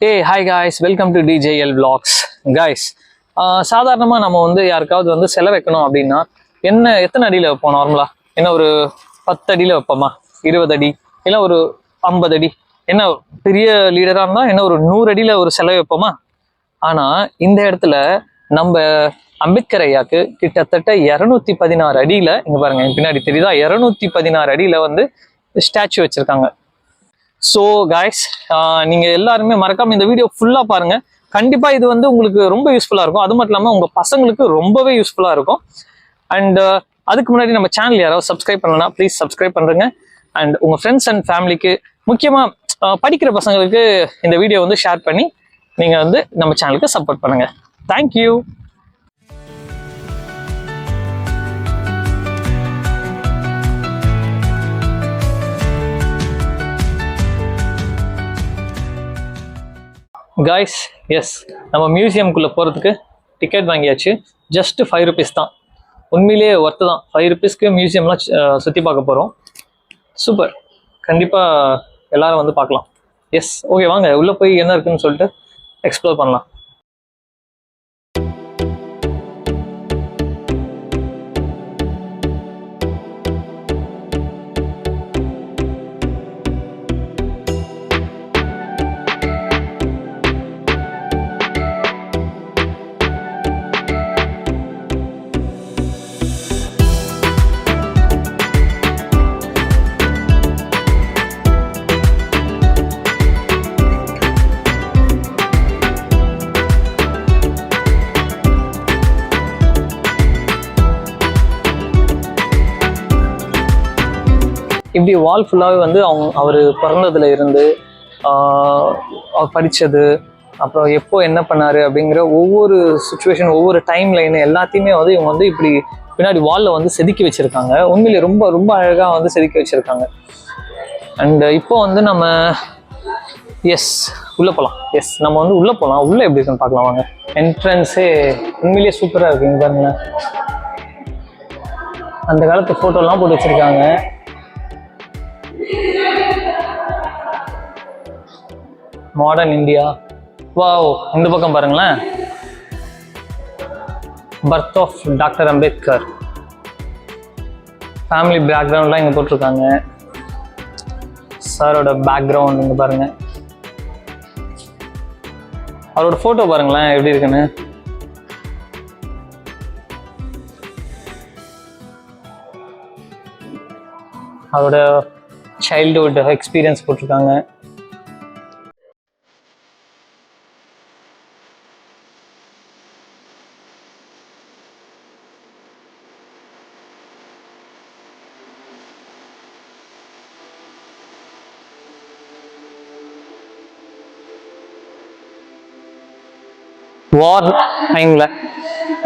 Hey, hi guys, welcome to DJL Vlogs. Guys, சாதாரணமாக நம்ம வந்து யாருக்காவது வந்து செலவு வைக்கணும் அப்படின்னா எத்தனை அடியில் வைப்போம் நார்மலாக? என்ன ஒரு 10 அடியில் வைப்போமா? 20 அடி இல்லை ஒரு 50 அடி? என்ன பெரிய லீடராக இருந்தால் என்ன ஒரு 100 அடியில் ஒரு செலவு வைப்போமா? ஆனால் இந்த இடத்துல நம்ம அம்பேத்கர் ஐயாக்கு கிட்டத்தட்ட 216 அடியில், இங்கே பாருங்க என் பின்னாடி தெரியுதா, 216 அடியில் வந்து ஸ்டாச்சு வச்சுருக்காங்க. ஸோ காய்ஸ், நீங்கள் எல்லாருமே மறக்காமல் இந்த வீடியோ ஃபுல்லாக பாருங்கள். கண்டிப்பாக இது வந்து உங்களுக்கு ரொம்ப யூஸ்ஃபுல்லாக இருக்கும். அது மட்டும் இல்லாமல் உங்கள் பசங்களுக்கு ரொம்பவே யூஸ்ஃபுல்லாக இருக்கும். அண்ட் அதுக்கு முன்னாடி நம்ம சேனல் யாராவது சப்ஸ்கிரைப் பண்ணலன்னா ப்ளீஸ் சப்ஸ்கிரைப் பண்ணுறேங்க. அண்ட் உங்கள் ஃப்ரெண்ட்ஸ் அண்ட் ஃபேமிலிக்கு, முக்கியமாக படிக்கிற பசங்களுக்கு இந்த வீடியோ வந்து ஷேர் பண்ணி நீங்கள் வந்து நம்ம சேனலுக்கு சப்போர்ட் பண்ணுங்கள். தேங்க்யூ. காய்ஸ், எஸ், நம்ம மியூசியம்குள்ளே போகிறதுக்கு டிக்கெட் வாங்கியாச்சு. ஜஸ்ட் 5 rupees தான். உண்மையிலேயே ஒர்த்து தான். 5 rupeesக்கு மியூசியம்லாம் சுற்றி பார்க்க போகிறோம். சூப்பர். கண்டிப்பாக எல்லாரும் வந்து பார்க்கலாம். எஸ், ஓகே, வாங்க உள்ளே போய் என்ன இருக்குன்னு சொல்லிட்டு எக்ஸ்ப்ளோர் பண்ணலாம். இப்படி வால் ஃபுல்லாகவே வந்து அவர் பிறந்ததுல இருந்து அவர் படித்தது, அப்புறம் எப்போ என்ன பண்ணார் அப்படிங்கிற ஒவ்வொரு சுச்சுவேஷன், ஒவ்வொரு டைம் லைன் எல்லாத்தையுமே வந்து இவங்க வந்து இப்படி பின்னாடி வாலில் வந்து செதுக்கி வச்சுருக்காங்க. உண்மையிலே ரொம்ப ரொம்ப அழகாக வந்து செதுக்கி வச்சுருக்காங்க. அண்ட் இப்போ வந்து நம்ம உள்ளே போகலாம். நம்ம வந்து உள்ளே போகலாம். உள்ளே எப்படி இருக்குன்னு பார்க்கலாம் வாங்க. என்ட்ரன்ஸே உண்மையிலேயே சூப்பராக இருக்குங்க. பாருங்களேன், அந்த காலத்து ஃபோட்டோலாம் போட்டு வச்சுருக்காங்க. Modern India. வாவ், இந்த பக்கம் பாருங்களேன், birth of doctor Ambedkar. Family பேக்ரவுண்ட்லாம் இங்கே போட்டிருக்காங்க. சாரோட பேக்ரவுண்ட் இங்கே பாருங்க. அவரோட ஃபோட்டோ பாருங்களேன் எப்படி இருக்குன்னு. அவரோட சைல்டுஹுட் எக்ஸ்பீரியன்ஸ் போட்டிருக்காங்க.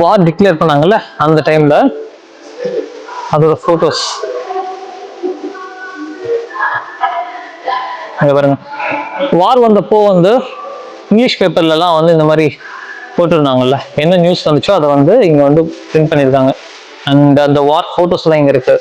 வார் டிக்ளேர் பண்ணாங்கல்ல, அந்த டைம்ல அதோட போட்டோஸ் அங்க பாருங்க. வார் வந்தப்போ வந்து இங்கிலீஷ் பேப்பர்லாம் வந்து இந்த மாதிரி போட்டிருந்தாங்கல்ல, என்ன நியூஸ் வந்துச்சோ அதை வந்து இங்க வந்து பிரிண்ட் பண்ணியிருக்காங்க. அண்ட் அந்த வார் போட்டோஸ்லாம் இங்க இருக்கு.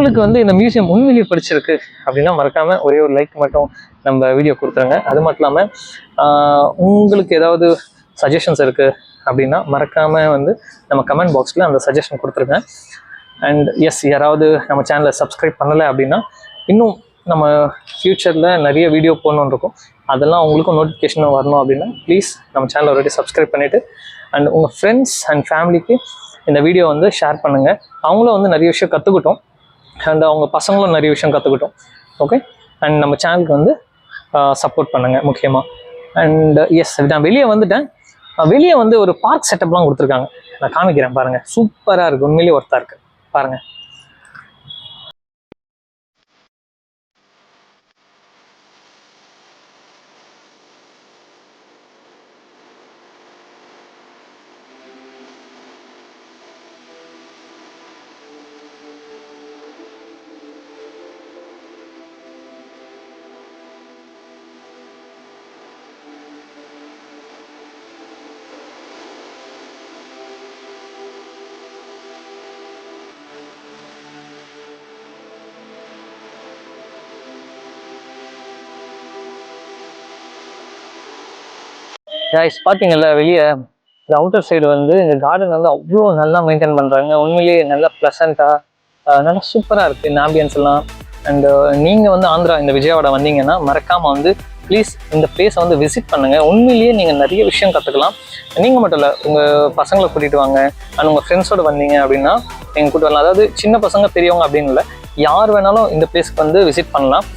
உங்களுக்கு வந்து இந்த மியூசியம் உண்மையிலேயே பிடிச்சிருக்கு அப்படின்னா மறக்காம ஒரே ஒரு லைக் மட்டும் நம்ம வீடியோ கொடுத்துருங்க. அது மட்டும் இல்லாமல் உங்களுக்கு ஏதாவது சஜஷன்ஸ் இருக்கு அப்படின்னா மறக்காம வந்து நம்ம கமெண்ட் பாக்ஸில் அந்த சஜஷன் கொடுத்துருங்க. அண்ட் எஸ், யாராவது நம்ம சேனலை சப்ஸ்கிரைப் பண்ணலை அப்படின்னா இன்னும் நம்ம ஃப்யூச்சரில் நிறைய வீடியோ போடணுன்னு இருக்கும். அதெல்லாம் உங்களுக்கும் நோட்டிஃபிகேஷன் வரணும் அப்படின்னா ப்ளீஸ் நம்ம சேனலை ஆல்ரெடி சப்ஸ்கிரைப் பண்ணிவிட்டு அண்ட் உங்கள் ஃப்ரெண்ட்ஸ் அண்ட் ஃபேமிலிக்கு இந்த வீடியோ வந்து ஷேர் பண்ணுங்கள். அவங்களும் வந்து நிறைய விஷயம் கற்றுக்கிட்டோம் அண்ட் அவங்க பசங்களும் நிறைய விஷயம் கற்றுக்கிட்டோம். ஓகே, அண்ட் நம்ம சேனலுக்கு வந்து சப்போர்ட் பண்ணுங்கள் முக்கியமாக. அண்ட் எஸ், நான் வெளியே வந்துட்டேன். வெளியே வந்து ஒரு பார்க் செட்டப்லாம் கொடுத்துருக்காங்க, நான் காமிக்கிறேன் பாருங்கள். சூப்பராக இருக்குது, உண்மையிலேயே ஒர்த்தாக இருக்குது பாருங்கள். கைஸ், பார்த்தீங்கல்ல வெளியே இந்த அவுட்டர் சைடு வந்து இந்த கார்டன் வந்து அவ்வளோ நல்லா மெயின்டைன் பண்ணுறாங்க. உண்மையிலேயே நல்லா ப்ளசண்ட்டாக நல்லா சூப்பராக இருக்குது இந்த ஆம்பியன்ஸ் எல்லாம். அண்டு நீங்கள் வந்து ஆந்திரா இந்த விஜயவாடா வந்தீங்கன்னா மறக்காமல் வந்து ப்ளீஸ் இந்த பிளேஸை வந்து விசிட் பண்ணுங்கள். உண்மையிலேயே நீங்கள் நிறைய விஷயம் கற்றுக்கலாம். நீங்கள் மட்டும் இல்லை, உங்கள் பசங்களை கூட்டிகிட்டு வாங்க. அண்ட் உங்கள் ஃப்ரெண்ட்ஸோடு வந்தீங்க அப்படின்னா நீங்கள் கூப்பிட்டு வரலாம். அதாவது சின்ன பசங்க பெரியவங்க அப்படின்னு இல்லை, யார் வேணாலும் இந்த பிளேஸ்க்கு வந்து விசிட் பண்ணலாம்.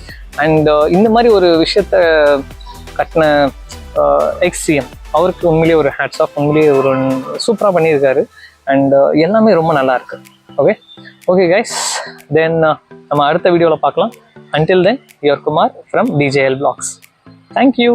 அண்ட் இந்த மாதிரி ஒரு விஷயத்த கட்டின எக்ஸ்-சிஎம் அவருக்கு உண்மையிலேயே ஒரு ஹேட்ஸ் ஆஃப். உண்மையிலேயே ஒரு சூப்பராக பண்ணியிருக்காரு. அண்ட் எல்லாமே ரொம்ப நல்லா இருக்கு. ஓகே கைஸ், தென் நம்ம அடுத்த வீடியோவில் பார்க்கலாம். Until then, your Kumar from DJL Vlogs. Thank you.